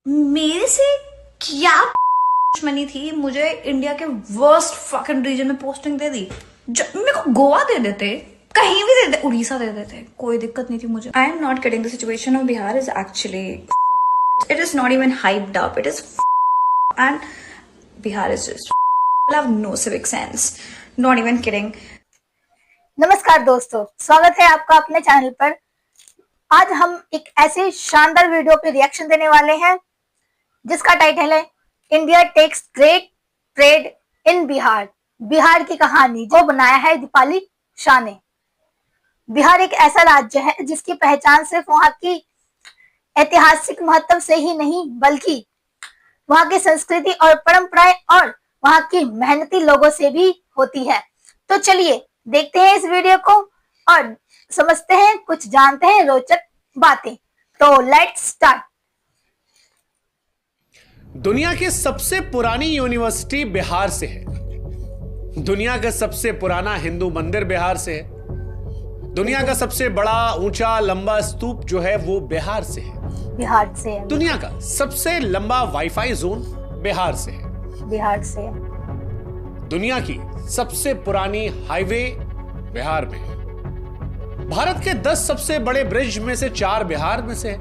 मेरे से क्या दुश्मनी थी? मुझे इंडिया के वर्स्ट फकिंग रीजन में पोस्टिंग दे दी। मेरे को गोवा दे देते, कहीं भी दे देते, उड़ीसा दे देते, कोई दिक्कत नहीं थी मुझे। I am not kidding, the situation of Bihar is actually it is not even hyped up, it is and Bihar is just have no civic sense, not even kidding. नमस्कार दोस्तों, स्वागत है आपका अपने चैनल पर। आज हम एक ऐसे शानदार वीडियो पे रिएक्शन देने वाले हैं जिसका टाइटल है India takes great pride in Bihar. Bihar की कहानी जो बनाया है दीपाली शाह ने। बिहार एक ऐसा राज्य है जिसकी पहचान सिर्फ वहां की ऐतिहासिक महत्व से ही नहीं बल्कि वहां की संस्कृति और परंपराएं और वहां की मेहनती लोगों से भी होती है। तो चलिए देखते हैं इस वीडियो को और समझते हैं, कुछ जानते हैं रोचक बातें। तो लेट्स स्टार्ट। दुनिया की सबसे पुरानी यूनिवर्सिटी बिहार से है। दुनिया का सबसे पुराना हिंदू मंदिर बिहार से है। दुनिया का सबसे बड़ा ऊंचा लंबा स्तूप जो है वो बिहार से है। बिहार से है। दुनिया का सबसे लंबा वाईफाई जोन बिहार से है। बिहार से है। दुनिया की सबसे पुरानी हाईवे बिहार में है। भारत के 10 सबसे बड़े ब्रिज में से 4 बिहार में से है।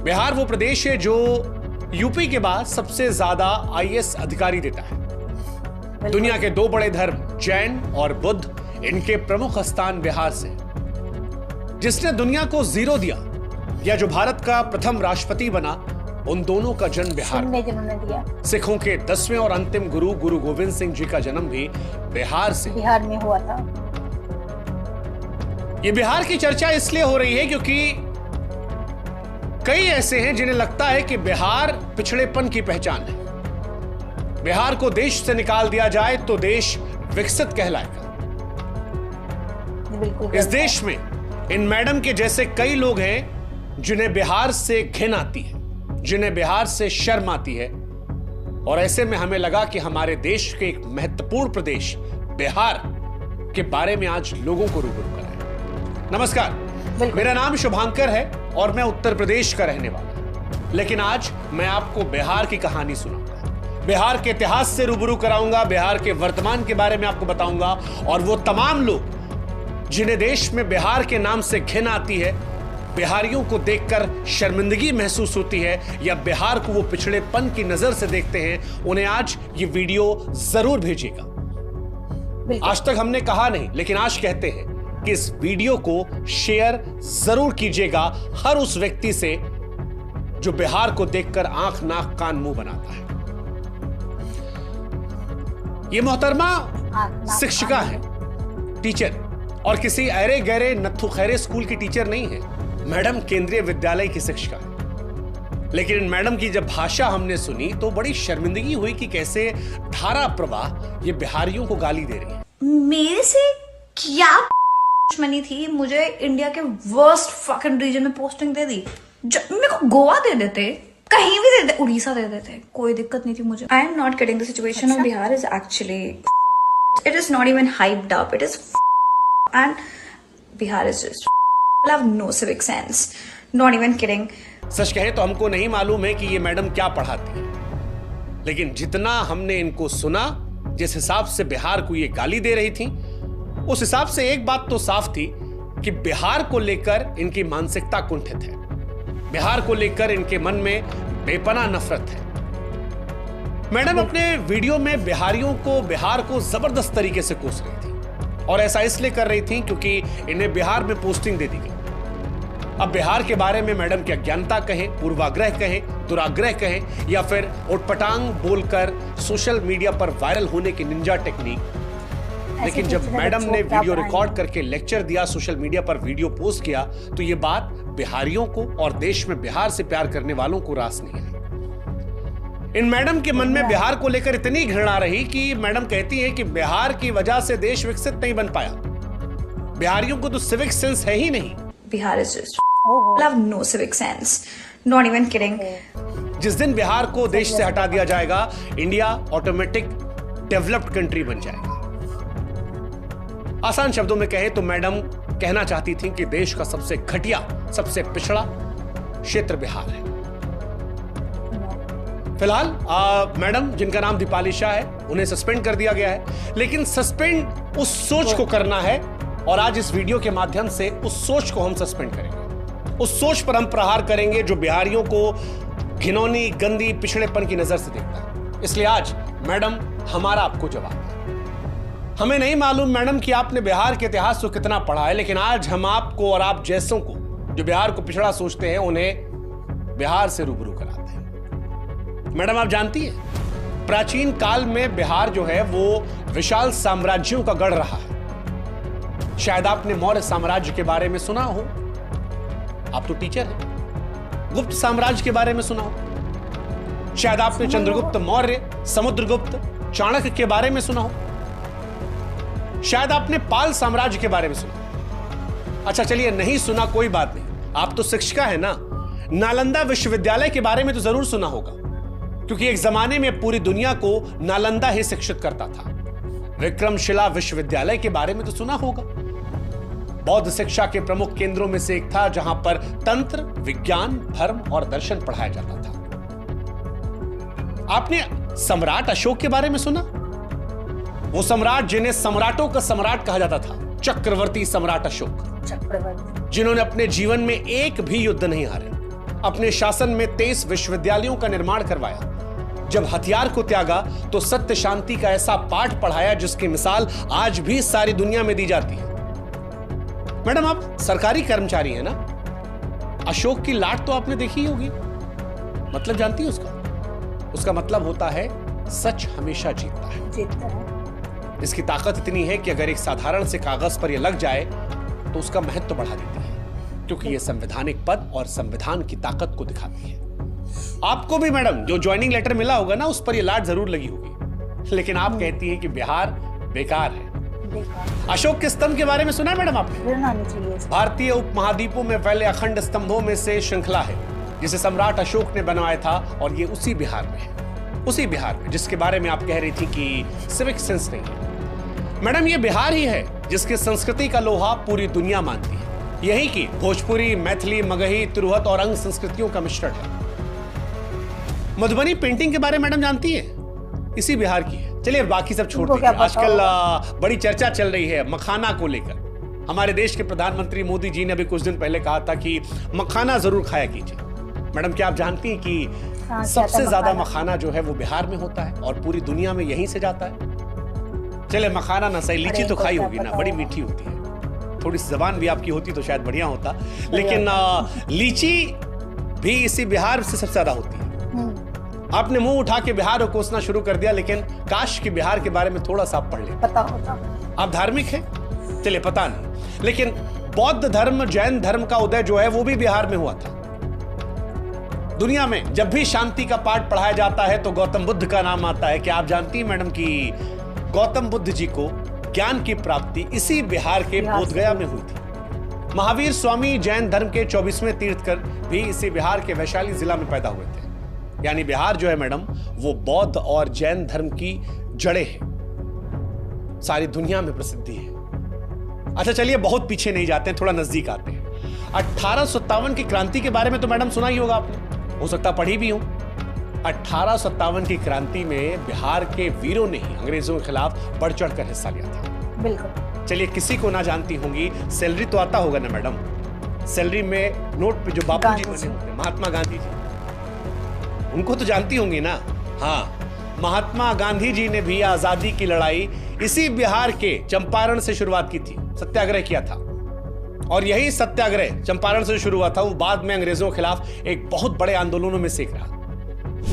बिहार वो प्रदेश है जो यूपी के बाद सबसे ज्यादा आईएएस अधिकारी देता है। दुनिया के 2 बड़े धर्म जैन और बुद्ध, इनके प्रमुख स्थान बिहार से है। जिसने दुनिया को जीरो दिया या जो भारत का प्रथम राष्ट्रपति बना, उन दोनों का जन्म बिहार में दिया। सिखों के 10वें और अंतिम गुरु गुरु गोविंद सिंह जी का जन्म भी बिहार में हुआ था। ये बिहार की चर्चा इसलिए हो रही है क्योंकि कई ऐसे हैं जिन्हें लगता है कि बिहार पिछड़ेपन की पहचान है। बिहार को देश से निकाल दिया जाए तो देश विकसित कहलाएगा। इस देश में इन मैडम के जैसे कई लोग हैं जिन्हें बिहार से घिन आती है, जिन्हें बिहार से शर्म आती है। और ऐसे में हमें लगा कि हमारे देश के एक महत्वपूर्ण प्रदेश बिहार के बारे में आज लोगों को रूबरू कराएं। नमस्कार, मेरा नाम शुभांकर है और मैं उत्तर प्रदेश का रहने वाला हूं। लेकिन आज मैं आपको बिहार की कहानी सुनाऊंगा, बिहार के इतिहास से रूबरू कराऊंगा, बिहार के वर्तमान के बारे में आपको बताऊंगा। और वो तमाम लोग जिन्हें देश में बिहार के नाम से घिन आती है, बिहारियों को देखकर शर्मिंदगी महसूस होती है या बिहार को वो पिछड़ेपन की नजर से देखते हैं, उन्हें आज ये वीडियो जरूर भेजिएगा। आज तक हमने कहा नहीं, लेकिन आज कहते हैं कि इस वीडियो को शेयर जरूर कीजिएगा हर उस व्यक्ति से जो बिहार को देखकर आंख नाक कान मुंह बनाता है। ये मोहतरमा शिक्षिका है, टीचर, और किसी अरे गहरे नत्थु खैरे स्कूल की टीचर नहीं है। मैडम केंद्रीय विद्यालय की शिक्षिका है। लेकिन मैडम की जब भाषा हमने सुनी तो बड़ी शर्मिंदगी हुई कि कैसे धारा प्रवाह ये बिहारियों को गाली दे रही है। मेरे से क्या दुश्मनी थी? मुझे इंडिया के वर्स्ट फकिंग रीजन में पोस्टिंग दे दी। मेरे को गोवा दे देते, कहीं भी दे देते, उड़ीसा दे देते, कोई दिक्कत नहीं थी मुझे। I am not kidding, the situation of Bihar is actually it is not even hyped up, it is and Bihar is just have no civic sense, not even kidding. सच कहे तो हमको नहीं मालूम है कि ये मैडम क्या पढ़ाती है, लेकिन जितना हमने इनको सुना, जिस हिसाब से बिहार को ये गाली दे रही थी, उस हिसाब से एक बात तो साफ थी कि बिहार को लेकर इनकी मानसिकता कुंठित है। बिहार को लेकर इनके मन में बेपनाह नफरत है। मैडम अपने वीडियो में बिहारियों को, बिहार को जबरदस्त तरीके से कोस रही थी, और ऐसा इसलिए कर रही थी क्योंकि इन्हें बिहार में पोस्टिंग दे दी गई। अब बिहार के बारे में मैडम की अज्ञानता कहें, पूर्वाग्रह कहें, दुराग्रह कहें, या फिर उटपटांग बोलकर सोशल मीडिया पर वायरल होने की निंजा टेक्निक, लेकिन जब मैडम ने वीडियो रिकॉर्ड करके लेक्चर दिया, सोशल मीडिया पर वीडियो पोस्ट किया, तो ये बात बिहारियों को और देश में बिहार से प्यार करने वालों को रास नहीं आई। इन मैडम के मन में बिहार को लेकर इतनी घृणा रही कि मैडम कहती है कि बिहार की वजह से देश विकसित नहीं बन पाया। बिहारियों को तो सिविक सेंस है ही नहीं। Bihar is just have no civic sense, not even kidding. जिस दिन बिहार को देश से हटा दिया जाएगा, इंडिया ऑटोमेटिक डेवलप्ड कंट्री बन जाएगा। आसान शब्दों में कहें तो मैडम कहना चाहती थी कि देश का सबसे घटिया, सबसे पिछड़ा क्षेत्र बिहार है। फिलहाल मैडम जिनका नाम दीपाली शाह है उन्हें सस्पेंड कर दिया गया है, लेकिन सस्पेंड उस सोच को करना है और आज इस वीडियो के माध्यम से उस सोच को हम सस्पेंड करेंगे। उस सोच पर हम प्रहार करेंगे जो बिहारियों को घिनौनी, गंदी, पिछड़ेपन की नजर से देखता है। इसलिए आज मैडम हमारा आपको जवाब है। हमें नहीं मालूम मैडम कि आपने बिहार के इतिहास को कितना पढ़ा है, लेकिन आज हम आपको और आप जैसों को जो बिहार को पिछड़ा सोचते हैं उन्हें बिहार से रूबरू कराते हैं। मैडम आप जानती हैं प्राचीन काल में बिहार जो है वो विशाल साम्राज्यों का गढ़ रहा है। शायद आपने मौर्य साम्राज्य के बारे में सुना हो, आप तो टीचर हैं। गुप्त साम्राज्य के बारे में सुना हो, शायद आपने चंद्रगुप्त मौर्य, समुद्रगुप्त, चाणक्य के बारे में सुना हो, शायद आपने पाल साम्राज्य के बारे में सुना। अच्छा चलिए नहीं सुना कोई बात नहीं, आप तो शिक्षिका है ना। नालंदा विश्वविद्यालय के बारे में तो जरूर सुना होगा, क्योंकि एक जमाने में पूरी दुनिया को नालंदा ही शिक्षित करता था। विक्रमशिला विश्वविद्यालय के बारे में तो सुना होगा, बौद्ध शिक्षा के प्रमुख केंद्रों में से एक था जहां पर तंत्र, विज्ञान, धर्म और दर्शन पढ़ाया जाता था। आपने सम्राट अशोक के बारे में सुना? वो सम्राट जिन्हें सम्राटों का सम्राट कहा जाता था, चक्रवर्ती सम्राट अशोक, जिन्होंने अपने जीवन में एक भी युद्ध नहीं हारे, अपने शासन में 23 विश्वविद्यालयों का निर्माण करवाया। जब हथियार को त्यागा तो सत्य शांति का ऐसा पाठ पढ़ाया जिसकी मिसाल आज भी सारी दुनिया में दी जाती है। मैडम आप सरकारी कर्मचारी हैं ना, अशोक की लाट तो आपने देखी होगी। मतलब जानती है उसका मतलब होता है सच हमेशा जीतता है। इसकी ताकत इतनी है कि अगर एक साधारण से कागज पर यह लग जाए तो उसका महत्व बढ़ा देती है, क्योंकि यह संवैधानिक पद और संविधान की ताकत को दिखाती है। आपको भी मैडम जो ज्वाइनिंग लेटर मिला होगा ना, उस पर यह लाट जरूर लगी होगी, लेकिन आप कहती है कि बिहार बेकार है। अशोक के स्तंभ के बारे में सुना है मैडम आपने? भारतीय उपमहाद्वीपों में फैले अखंड स्तंभों में से श्रृंखला है जिसे सम्राट अशोक ने बनवाया था, और ये उसी बिहार में है, उसी बिहार में जिसके बारे में आप कह रही थी कि सिविक सेंस नहीं है। मैडम ये बिहार ही है जिसके संस्कृति का लोहा पूरी दुनिया मानती है। यही की भोजपुरी, मैथिली, मगही, तिरहुत और अंग संस्कृतियों का मिश्रण है। मधुबनी पेंटिंग के बारे में मैडम जानती है? इसी बिहार की है। चलिए बाकी सब छोड़ दीजिए। आजकल बड़ी चर्चा चल रही है मखाना को लेकर। हमारे देश के प्रधानमंत्री मोदी जी ने अभी कुछ दिन पहले कहा था कि मखाना जरूर खाया कीजिए। मैडम क्या आप जानती हैं कि सबसे ज्यादा मखाना जो है वो बिहार में होता है और पूरी दुनिया में यहीं से जाता है। चले मखाना ना सही, लीची तो खाई होगी ना, बड़ी मीठी होती है। थोड़ी सी जबान भी आपकी होती तो शायद बढ़िया होता, लेकिन लीची भी इसी बिहार से सबसे ज्यादा होती है। आपने मुंह उठा के बिहार को कोसना शुरू कर दिया, लेकिन काश कि बिहार के बारे में थोड़ा सा आप पढ़ ले। पता होता। आप धार्मिक हैं? चलिए पता नहीं, लेकिन बौद्ध धर्म, जैन धर्म का उदय जो है वो भी बिहार में हुआ था। दुनिया में जब भी शांति का पाठ पढ़ाया जाता है तो गौतम बुद्ध का नाम आता है। क्या आप जानती हैं मैडम कि गौतम बुद्ध जी को ज्ञान की प्राप्ति इसी बिहार के बोधगया में हुई थी। महावीर स्वामी जैन धर्म के 24वें तीर्थकर भी इसी बिहार के वैशाली जिला में पैदा हुए थे। यानी बिहार जो है मैडम वो बौद्ध और जैन धर्म की जड़ें हैं, सारी दुनिया में प्रसिद्धि है। अच्छा चलिए बहुत पीछे नहीं जाते हैं, थोड़ा नजदीक आते हैं। 1857 की क्रांति के बारे में तो मैडम सुना ही होगा आपने, हो सकता पढ़ी भी हो। 1857 की क्रांति में बिहार के वीरों ने ही अंग्रेजों के खिलाफ बढ़ चढ़कर हिस्सा लिया था। बिल्कुल। चलिए किसी को ना जानती होंगी, सैलरी तो आता होगा ना मैडम, सैलरी में नोट पे जो बापू जी बने होते, महात्मा गांधी जी, उनको तो जानती होंगी ना। हाँ, महात्मा गांधी जी ने भी आजादी की लड़ाई इसी बिहार के चंपारण से शुरुआत की थी, सत्याग्रह किया था। और यही सत्याग्रह चंपारण से शुरू हुआ था, वो बाद में अंग्रेजों के खिलाफ एक बहुत बड़े आंदोलनों में से एक रहा।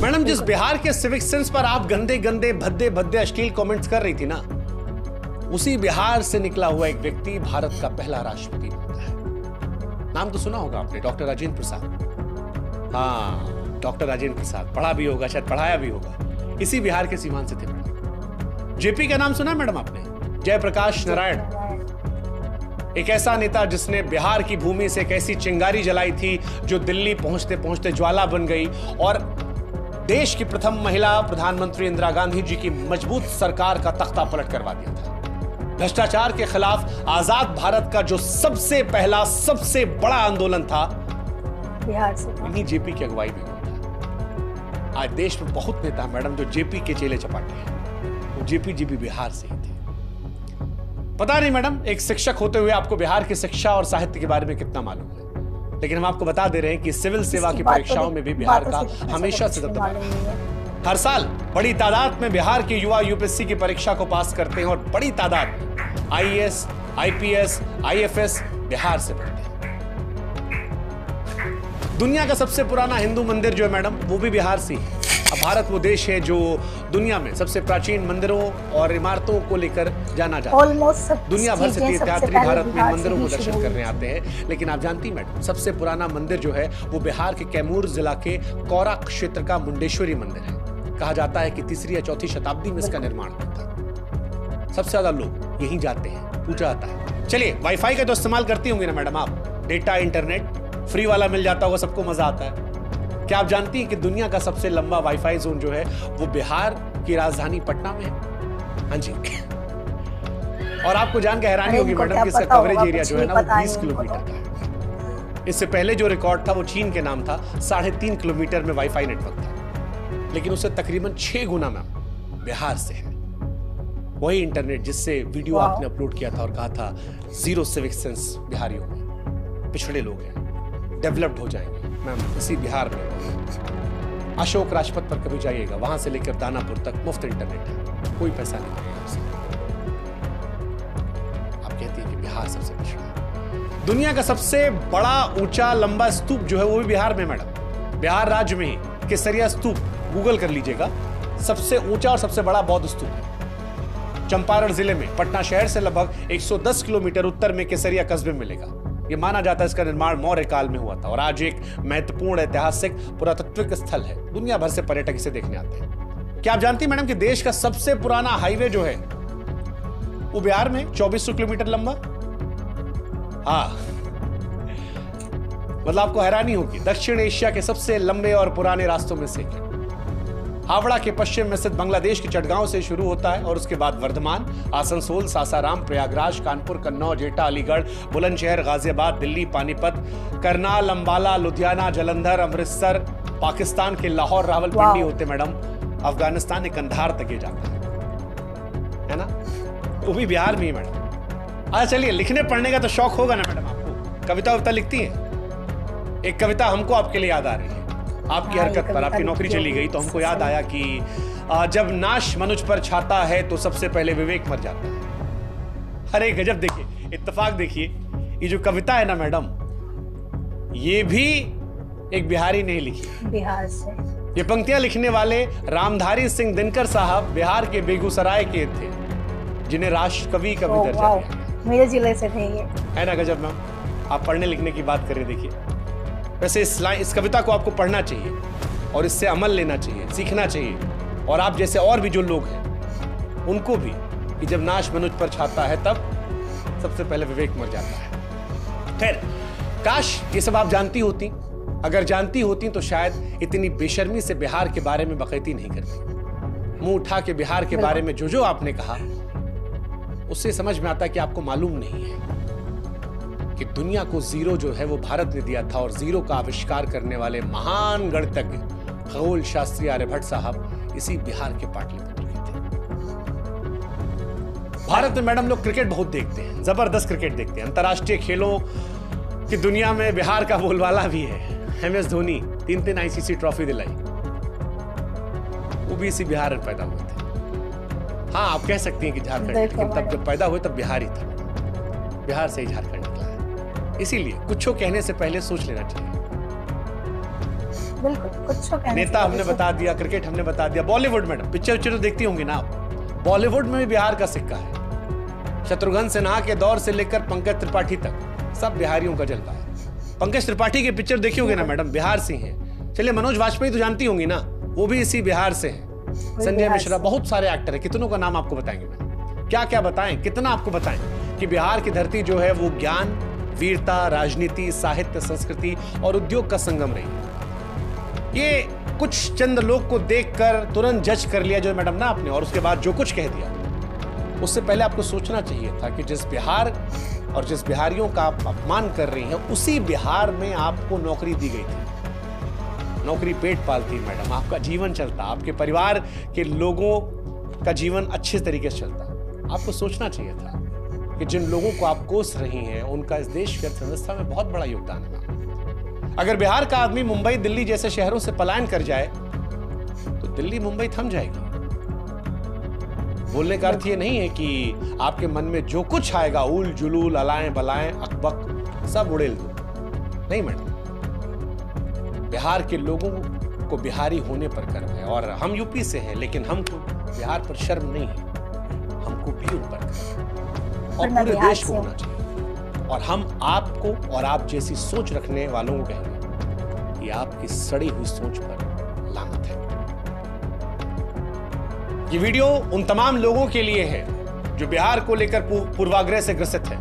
मैडम जिस बिहार के सिविक सेंस पर आप गंदे गंदे भद्दे भद्दे अश्लील कमेंट्स कर रही थी ना, उसी बिहार से निकला हुआ एक व्यक्ति भारत का पहला राष्ट्रपति बनता है। नाम तो सुना होगा आपने, डॉक्टर राजेंद्र प्रसाद। हाँ, डॉक्टर राजेंद्र प्रसाद, पढ़ा भी होगा, शायद पढ़ाया भी होगा। इसी बिहार के सीमांत से थे मैडम। जेपी का नाम सुना मैडम आपने? जयप्रकाश नारायण, एक ऐसा नेता जिसने बिहार की भूमि से एक ऐसी चिंगारी जलाई थी जो दिल्ली पहुंचते पहुंचते ज्वाला बन गई और देश की प्रथम महिला प्रधानमंत्री इंदिरा गांधी जी की मजबूत सरकार का तख्ता पलट करवा दिया था। भ्रष्टाचार के खिलाफ आजाद भारत का जो सबसे पहला सबसे बड़ा आंदोलन था, बिहार से इन्हीं जेपी की अगुवाई में हुआ था। आज देश में बहुत नेता है मैडम जो जेपी के चेले चपाटे हैं। वो जेपी जी भी बिहार से ही थे। पता नहीं मैडम, एक शिक्षक होते हुए आपको बिहार की शिक्षा और साहित्य के बारे में कितना मालूम है, लेकिन हम आपको बता दे रहे हैं कि सिविल सेवा की परीक्षाओं में भी बिहार का हमेशा से दबदबा रहा है। हर साल बड़ी तादाद में बिहार के युवा यूपीएससी की परीक्षा को पास करते हैं और बड़ी तादाद में आईएएस, आईपीएस, आईएफएस बिहार से बनते हैं। दुनिया का सबसे पुराना हिंदू मंदिर जो है मैडम, वो भी बिहार से ही है। अब भारत वो देश है जो दुनिया में सबसे प्राचीन मंदिरों और इमारतों को लेकर जाना जाता है। दुनिया भर से तीर्थयात्री भारत में मंदिरों को दर्शन करने आते हैं। लेकिन आप जानती मैडम, सबसे पुराना मंदिर जो है वो बिहार के कैमूर जिला के कौरा क्षेत्र का मुंडेश्वरी मंदिर है। कहा जाता है कि 3री या 4थी शताब्दी में इसका निर्माण हुआ था। सबसे ज्यादा लोग यहीं जाते हैं, पूजा आता है। चलिए, वाईफाई का तो इस्तेमाल करती होंगी ना मैडम आप, डेटा इंटरनेट फ्री वाला मिल जाता होगा, सबको मजा आता है। क्या आप जानती हैं कि दुनिया का सबसे लंबा वाईफाई जोन जो है वो बिहार की राजधानी पटना में है? हाँ जी। और आपको जानकर हैरानी होगी मैडम कि इसका कवरेज एरिया जो है ना वो 20 किलोमीटर का है। इससे पहले जो रिकॉर्ड था वो चीन के नाम था, 3.5 किलोमीटर में वाईफाई नेटवर्क था, लेकिन उससे तकरीबन 6 गुना में बिहार से है वही इंटरनेट जिससे वीडियो आपने अपलोड किया था और कहा था जीरो सिविक सेंस बिहारियों में, पिछड़े लोग हैं, डेवलप्ड हो जाएंगे। मैम, इसी बिहार में अशोक राजपथ पर कभी जाइएगा, वहां से लेकर दानापुर तक मुफ्त इंटरनेट है, कोई पैसा नहीं लगेगा आपसे। आप कहती हैं कि बिहार सबसे पिछड़ा है। दुनिया का सबसे बड़ा ऊंचा लंबा स्तूप जो है वो भी बिहार में मैडम, बिहार राज्य में ही केसरिया स्तूप, गूगल कर लीजिएगा, सबसे ऊंचा और सबसे बड़ा बौद्ध स्तूप है। चंपारण जिले में पटना शहर से लगभग 110 किलोमीटर उत्तर में केसरिया कस्बे में मिलेगा। ये माना जाता है इसका निर्माण मौर्य काल में हुआ था और आज एक महत्वपूर्ण ऐतिहासिक पुरातत्विक स्थल है। दुनिया भर से पर्यटक इसे देखने आते हैं। क्या आप जानती हैं मैडम कि देश का सबसे पुराना हाईवे जो है वो बिहार में 2400 किलोमीटर लंबा? हाँ, मतलब आपको हैरानी होगी, दक्षिण एशिया के सबसे लंबे और पुराने रास्तों में से एक। हावड़ा के पश्चिम में स्थित बांग्लादेश के चटगांव से शुरू होता है और उसके बाद वर्धमान, आसनसोल, सासाराम, प्रयागराज, कानपुर, कन्नौज, एटा, अलीगढ़, बुलंदशहर, गाजियाबाद, दिल्ली, पानीपत, करनाल, अंबाला, लुधियाना, जालंधर, अमृतसर, पाकिस्तान के लाहौर, रावलपिंडी होते मैडम अफगानिस्तान के कंधार तक ये जाता है ना, वो भी बिहार में ही मैडम। अच्छा चलिए, लिखने पढ़ने का तो शौक होगा ना मैडम आपको, कविता वविता लिखती हैं? एक कविता हमको आपके लिए याद आ रही है आपकी हरकत पर। आपकी नौकरी चली गई तो हमको याद आया कि जब नाश मनुष्य पर छाता है तो सबसे पहले विवेक मर जाता है। अरे गजब, देखिए इत्तेफाक, देखिए ये जो कविता है ना मैडम, ये भी एक बिहारी ने लिखी, बिहार से। ये पंक्तियां लिखने वाले रामधारी सिंह दिनकर साहब बिहार के बेगूसराय के थे, जिन्हें राष्ट्र कवि का भी दर्जा दिया। मेरे जिले से थे ये, है ना गजब मैम। आप पढ़ने लिखने की बात कर रहे, देखिए वैसे इस कविता को आपको पढ़ना चाहिए और इससे अमल लेना चाहिए, सीखना चाहिए, और आप जैसे और भी जो लोग हैं उनको भी, कि जब नाश मनुष्य पर छाता है तब सबसे पहले विवेक मर जाता है। खैर, काश ये सब आप जानती होती, अगर जानती होती तो शायद इतनी बेशर्मी से बिहार के बारे में बकैती नहीं करती। मुंह उठा के बिहार के बारे में जो आपने कहा, उससे समझ में आता है कि आपको मालूम नहीं है कि दुनिया को जीरो जो है वो भारत ने दिया था, और जीरो का आविष्कार करने वाले महान गणितज्ञ खगोल शास्त्री आर्यभट्ट साहब इसी बिहार के पाटलिपुत्र के थे। भारत में मैडम लोग क्रिकेट बहुत देखते हैं, जबरदस्त क्रिकेट देखते हैं। अंतर्राष्ट्रीय खेलों की दुनिया में बिहार का बोलबाला भी है। MS धोनी 3 ICC ट्रॉफी दिलाई, वो भी इसी बिहार में पैदा हुए थे। हाँ, आप कह सकती हैं कि झारखंड, लेकिन तब जब पैदा हुए तब बिहार ही था, बिहार से ही झारखंड निकला है। इसीलिए कुछ कहने से पहले सोच लेना चाहिए। बिल्कुल, कुछ कहने नेता हमने बता दिया, क्रिकेट हमने बता दिया, बॉलीवुड मैडम पिक्चर तो देखती होंगी ना आप, बॉलीवुड में भी बिहार का सिक्का है। शत्रुघ्न सिन्हा के दौर से लेकर पंकज त्रिपाठी तक सब बिहारियों का जलवा है। पंकज त्रिपाठी के पिक्चर देखी होंगे ना मैडम, बिहार से हैं। चलिए, मनोज वाजपेयी तो जानती होंगी ना, वो भी इसी बिहार से हैं। संजय मिश्रा, बहुत सारे एक्टर हैं, कितनों का नाम आपको बताएंगे मैडम, क्या क्या बताएं, कितना आपको बताएं कि बिहार की धरती जो है वो ज्ञान, वीरता, राजनीति, साहित्य, संस्कृति और उद्योग का संगम रही। ये कुछ चंद लोग को देखकर तुरंत जज कर लिया जो मैडम ना आपने, और उसके बाद जो कुछ कह दिया, उससे पहले आपको सोचना चाहिए था कि जिस बिहार और जिस बिहारियों का आप अपमान कर रही हैं, उसी बिहार में आपको नौकरी दी गई थी। नौकरी पेट पालती मैडम, आपका जीवन चलता, आपके परिवार के लोगों का जीवन अच्छे तरीके से चलता। आपको सोचना चाहिए था कि जिन लोगों को आप कोस रही हैं उनका इस देश की अर्थव्यवस्था में बहुत बड़ा योगदान है। अगर बिहार का आदमी मुंबई दिल्ली जैसे शहरों से पलायन कर जाए तो दिल्ली मुंबई थम जाएगी। बोलने का अर्थ ये नहीं है कि आपके मन में जो कुछ आएगा उल जुलूल अलाएं बलाएं अकबक सब उड़ेल दो, नहीं मैडम। बिहार के लोगों को बिहारी होने पर गर्व है और हम यूपी से हैं, लेकिन हमको बिहार पर शर्म नहीं है, हमको भी ऊपर और पूरे देश को होना चाहिए। और हम आपको और आप जैसी सोच रखने वालों को कहेंगे कि आपकी सड़ी हुई सोच पर लानत है। ये वीडियो उन तमाम लोगों के लिए है जो बिहार को लेकर पूर्वाग्रह से ग्रसित है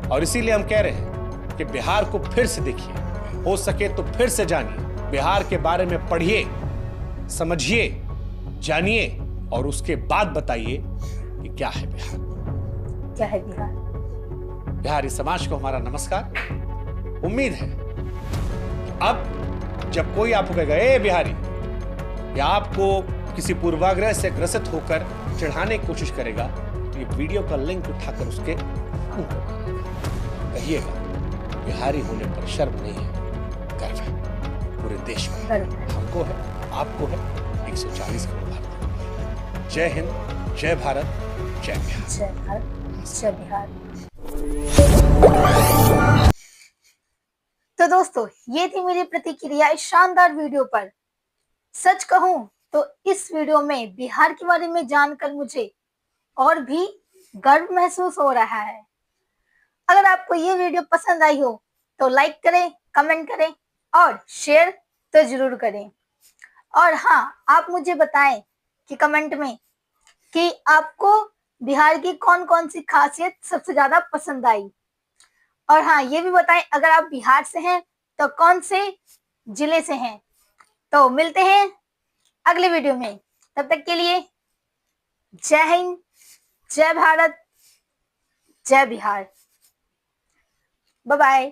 और इसीलिए हम कह रहे हैं कि बिहार को फिर से देखिए, हो सके तो फिर से जानिए, बिहार के बारे में पढ़िए, समझिए, जानिए और उसके बाद बताइए कि क्या है बिहार। क्या है बिहार? बिहारी समाज को हमारा नमस्कार। उम्मीद है अब जब कोई आपको कहेगा ए बिहारी, या आपको किसी पूर्वाग्रह से ग्रसित होकर चिढ़ाने की कोशिश करेगा तो ये वीडियो का लिंक उठाकर उसके मुंह को मारेगा। कहिएगा बिहारी होने पर शर्म नहीं है, गर्व है, पूरे देश में हमको है, आपको है, 140 करोड़ भारतीय। जय हिंद, जय भारत, जय बिहार। जय भारत, जय बिहार। तो दोस्तों, ये थी मेरी प्रतिक्रिया इस शानदार वीडियो पर। सच कहूं तो इस वीडियो में बिहार के बारे में जानकर मुझे और भी गर्व महसूस हो रहा है। अगर आपको ये वीडियो पसंद आई हो तो लाइक करें, कमेंट करें और शेयर तो जरूर करें। और हाँ, आप मुझे बताएं कि कमेंट में कि आपको बिहार की कौन कौन सी खासियत सबसे ज्यादा पसंद आई। और हाँ, ये भी बताएं अगर आप बिहार से हैं तो कौन से जिले से हैं। तो मिलते हैं अगले वीडियो में, तब तक के लिए जय हिंद, जय भारत, जय बिहार। Bye bye.